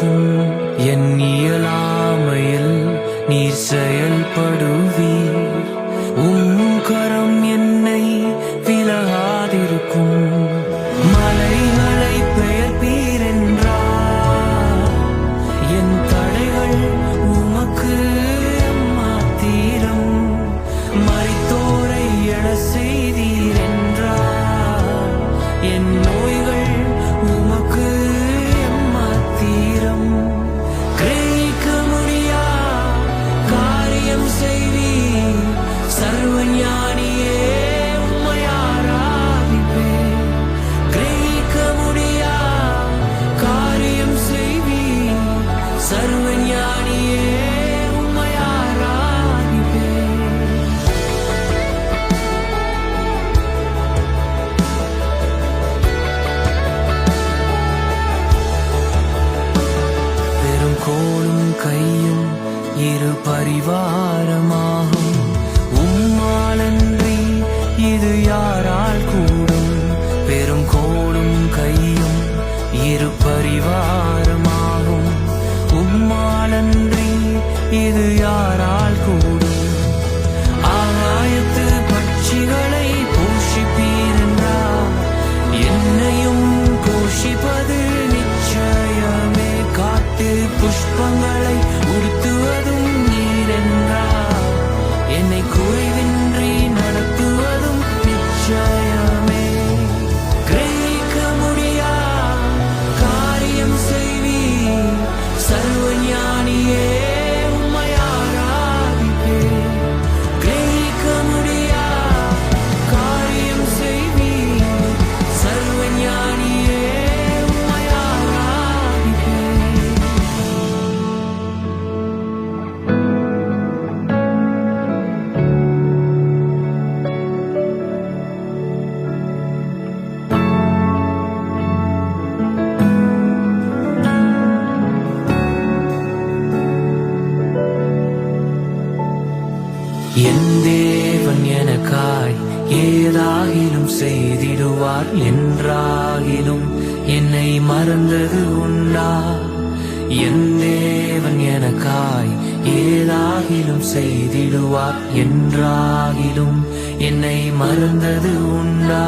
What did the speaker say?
இருக்கும். என் இயலாமையில் நீர் செயல்படுவீர். கரம் என்னை விலகாதிருக்கும். மலைகளை பெயர்ப்பீர் என்றார். என் தடைகள் உமக்கு மாத்திரம். மரித்தோரை எழ செய்தீர் என்றார். என் நோய்கள் உமக்கு மாத்திரம். கிரகிக்க முடியா காரியம் செய்வீர். சர்வஞானியே உம்மை ஆராதிப்பேன். கிரகிக்க முடியா காரியம் செய்வீர். சர்வஞானியே உம்மை ஆராதிப்பேன். பெரும் கோலும் கையும் இரு பரிவாரமாகும். உம்மாலன்றி இது யாரால் கூடும். பெரும் கோலும் கையும் இரு பரிவாரமாகும். உம்மாலன்றி இது யாரால் கூடும். ஆகாயத்து பட்சிகளை போஷிப்பீர் என்றார். என்னையும் போஷிப்பது நிச்சயமே. காட்டு புஷ்பங்களை உடுத்துவதும் நீர் என்றார். என்னை குறைவின்றி நடத்துவதும் நிச்சயமே. கிரகிக்க முடியா காரியம் செய்வீர். சர்வஞானியே உம்மை ஆராதிப்பேன். கிரகிக்க முடியா காரியம் செய்வீர். சர்வஞானியே உம்மை ஆராதிப்பேன். என் தேவன் எனக்காய் ஏதாகிலும் செய்திடுவார். என்றாகிலும் என்னை மறந்தது உண்டா. என் தேவன் எனக்காய் ஏதாகிலும் செய்திடுவார். என்றாகிலும் என்னை மறந்தது உண்டா.